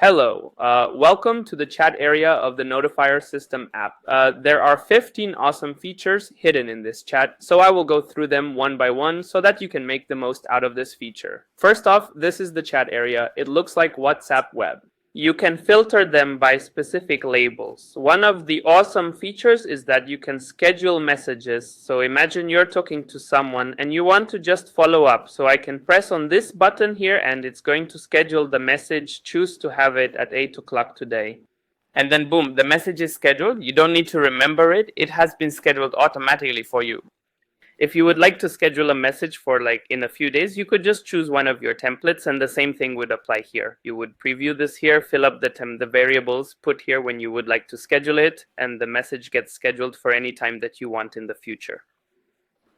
Hello, welcome to the chat area of the Notifier System app. There are 15 awesome features hidden in this chat, so I will go through them one by one so that you can make the most out of this feature. First off, this is the chat area. It looks like WhatsApp web. You can filter them by specific labels. One of the awesome features is that you can schedule messages. So imagine you're talking to someone and you want to just follow up. So I can press on this button here and it's going to schedule the message, choose to have it at 8 o'clock today. And then boom, the message is scheduled. You don't need to remember it. It has been scheduled automatically for you. If you would like to schedule a message for in a few days, you could just choose one of your templates and the same thing would apply here. You would preview this here, fill up the variables, put here when you would like to schedule it, and the message gets scheduled for any time that you want in the future.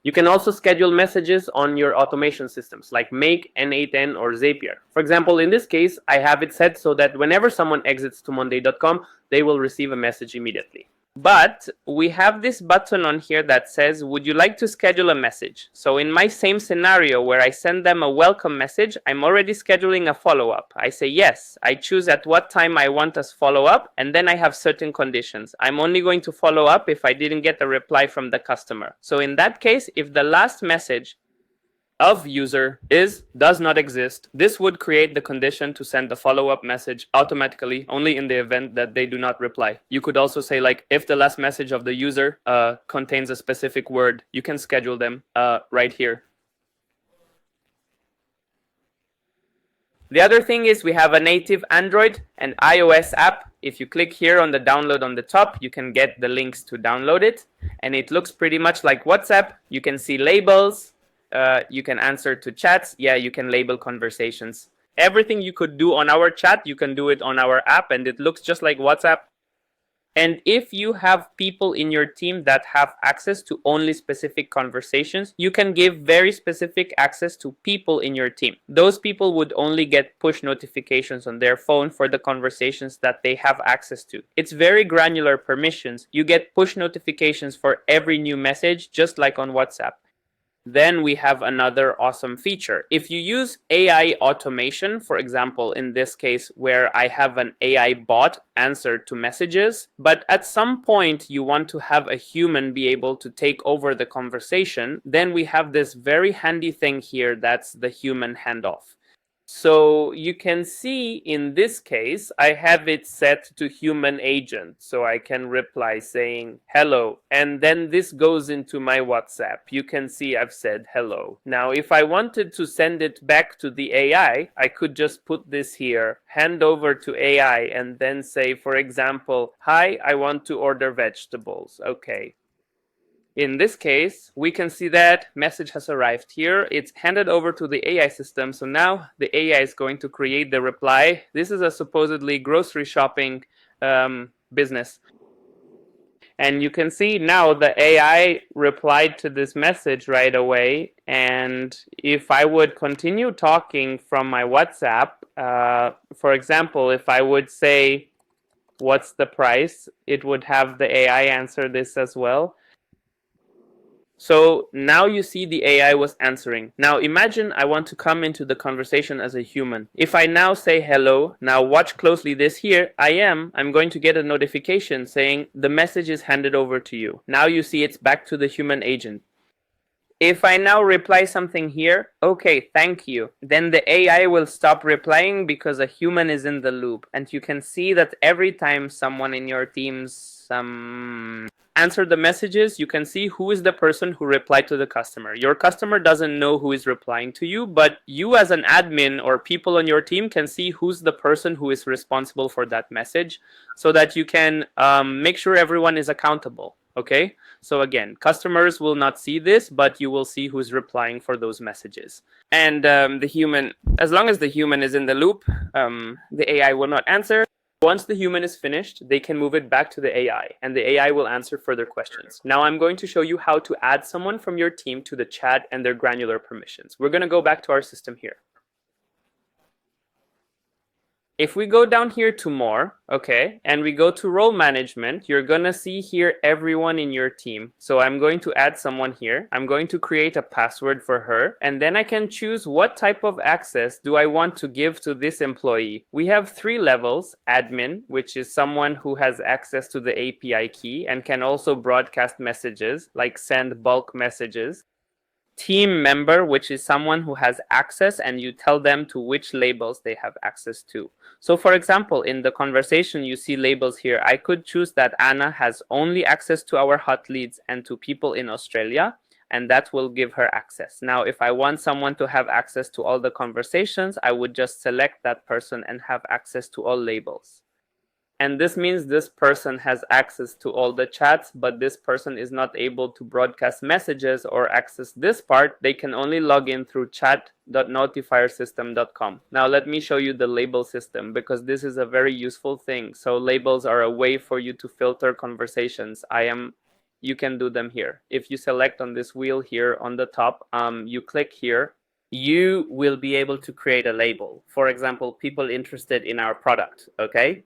You can also schedule messages on your automation systems like Make, N8N, or Zapier. For example, in this case, I have it set so that whenever someone exits to monday.com, they will receive a message immediately. But we have this button on here that says, would you like to schedule a message? So in my same scenario where I send them a welcome message, I'm already scheduling a follow-up. I say yes, I choose at what time I want us follow-up, and then I have certain conditions. I'm only going to follow up if I didn't get a reply from the customer. So in that case, if the last message of user does not exist, this would create the condition to send the follow-up message automatically only in the event that they do not reply. You could also say if the last message of the user contains a specific word, you can schedule them right here. The other thing is we have a native Android and iOS app. If you click here on the download on the top, you can get the links to download it. And it looks pretty much like WhatsApp. You can see labels. You can answer to chats. Yeah, you can label conversations. Everything you could do on our chat, you can do it on our app, and it looks just like WhatsApp. And if you have people in your team that have access to only specific conversations, you can give very specific access to people in your team. Those people would only get push notifications on their phone for the conversations that they have access to. It's very granular permissions. You get push notifications for every new message, just like on WhatsApp. Then we have another awesome feature. If you use AI automation, for example, in this case where I have an AI bot answer to messages, but at some point you want to have a human be able to take over the conversation, then we have this very handy thing here that's the human handoff. So you can see in this case, I have it set to human agent. So I can reply saying hello. And then this goes into my WhatsApp. You can see I've said hello. Now, if I wanted to send it back to the AI, I could just put this here, hand over to AI, and then say, for example, hi, I want to order vegetables. Okay. In this case, we can see that message has arrived here. It's handed over to the AI system. So now the AI is going to create the reply. This is a supposedly grocery shopping business. And you can see now the AI replied to this message right away. And if I would continue talking from my WhatsApp, for example, if I would say, what's the price? It would have the AI answer this as well. So now you see the AI was answering. Now imagine I want to come into the conversation as a human. If I now say hello, now watch closely this here, I'm going to get a notification saying the message is handed over to you. Now you see it's back to the human agent. If I now reply something here, okay, thank you, then the AI will stop replying because a human is in the loop. And you can see that every time someone in your teams answer the messages, you can see who is the person who replied to the customer. Your customer doesn't know who is replying to you, but you as an admin or people on your team can see who's the person who is responsible for that message so that you can make sure everyone is accountable. Okay, so again, customers will not see this, but you will see who's replying for those messages. And the human, as long as the human is in the loop, the AI will not answer. Once the human is finished, they can move it back to the AI, and the AI will answer further questions. Now I'm going to show you how to add someone from your team to the chat and their granular permissions. We're going to go back to our system here. If we go down here to more, okay, and we go to role management, you're gonna see here everyone in your team. So I'm going to add someone here. I'm going to create a password for her, and then I can choose what type of access do I want to give to this employee. We have 3 levels: admin, which is someone who has access to the API key and can also broadcast messages, like send bulk messages. Team member, which is someone who has access and you tell them to which labels they have access to. So for example, in the conversation you see labels here. I could choose that Anna has only access to our hot leads and to people in Australia, and that will give her access. Now, if I want someone to have access to all the conversations, I would just select that person and have access to all labels. And this means this person has access to all the chats, but this person is not able to broadcast messages or access this part. They can only log in through chat.notifiersystem.com. Now let me show you the label system, because this is a very useful thing. So labels are a way for you to filter conversations. You can do them here. If you select on this wheel here on the top, you click here, you will be able to create a label. For example, people interested in our product, okay?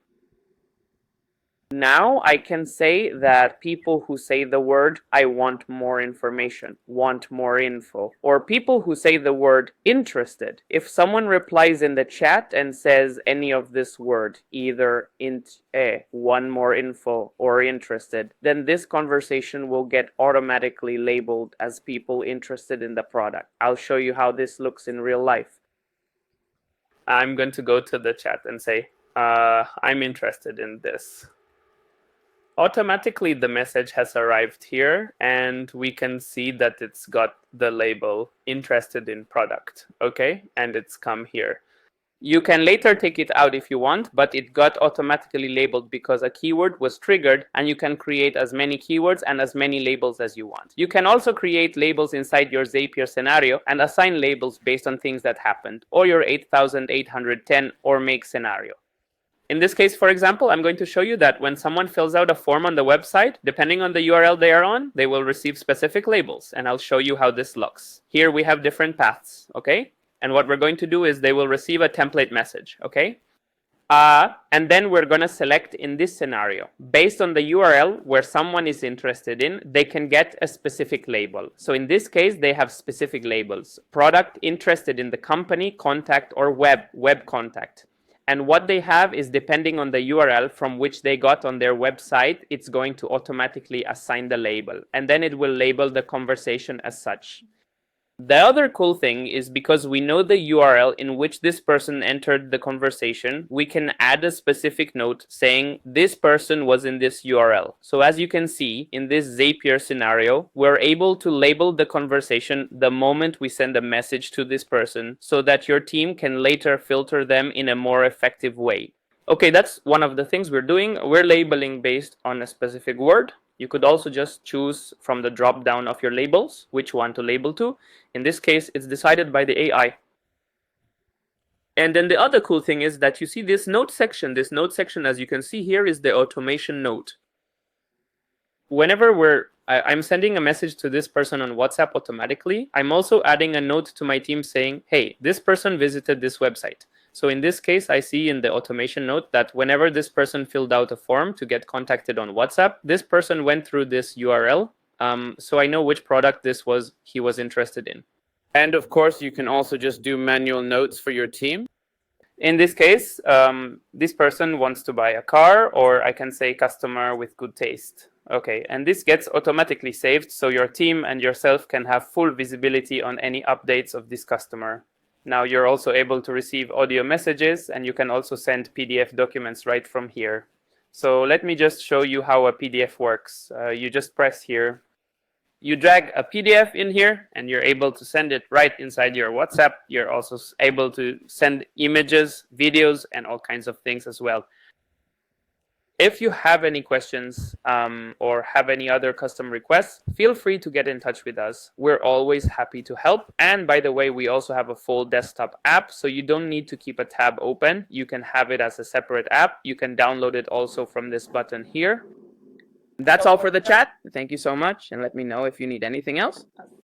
Now I can say that people who say the word "I want more information," "want more info," or people who say the word "interested." If someone replies in the chat and says any of this word, either int "want more info" or "interested," then this conversation will get automatically labeled as people interested in the product. I'll show you how this looks in real life. I'm going to go to the chat and say, I'm interested in this. Automatically the message has arrived here, and we can see that it's got the label interested in product, okay, and it's come here. You can later take it out if you want, but it got automatically labeled because a keyword was triggered, and you can create as many keywords and as many labels as you want. You can also create labels inside your Zapier scenario and assign labels based on things that happened, or your 8810 or make scenario. In this case, for example, I'm going to show you that when someone fills out a form on the website, depending on the URL they are on, they will receive specific labels, and I'll show you how this looks. Here we have different paths, okay? And what we're going to do is they will receive a template message, okay? And then we're going to select in this scenario. Based on the URL where someone is interested in, they can get a specific label. So in this case, they have specific labels: product, interested in the company, contact, or web contact. And what they have is, depending on the URL from which they got on their website, it's going to automatically assign the label. And then it will label the conversation as such. The other cool thing is, because we know the URL in which this person entered the conversation, we can add a specific note saying this person was in this URL. So as you can see, in this Zapier scenario, we're able to label the conversation the moment we send a message to this person, so that your team can later filter them in a more effective way. Okay, that's one of the things we're doing. We're labeling based on a specific word. You could also just choose from the drop down of your labels which one to label to. In this case, it's decided by the AI. And then the other cool thing is that you see this note section. This note section, as you can see here, is the automation note. Whenever I'm sending a message to this person on WhatsApp automatically, I'm also adding a note to my team saying, hey, this person visited this website. So in this case, I see in the automation note that whenever this person filled out a form to get contacted on WhatsApp, this person went through this URL. So I know which product he was interested in. And of course, you can also just do manual notes for your team. In this case, this person wants to buy a car, or I can say customer with good taste. Okay, and this gets automatically saved, so your team and yourself can have full visibility on any updates of this customer. Now you're also able to receive audio messages, and you can also send PDF documents right from here. So let me just show you how a PDF works. You just press here. You drag a PDF in here, and you're able to send it right inside your WhatsApp. You're also able to send images, videos, and all kinds of things as well. If you have any questions or have any other custom requests, feel free to get in touch with us. We're always happy to help. And by the way, we also have a full desktop app, so you don't need to keep a tab open. You can have it as a separate app. You can download it also from this button here. That's all for the chat. Thank you so much, and let me know if you need anything else.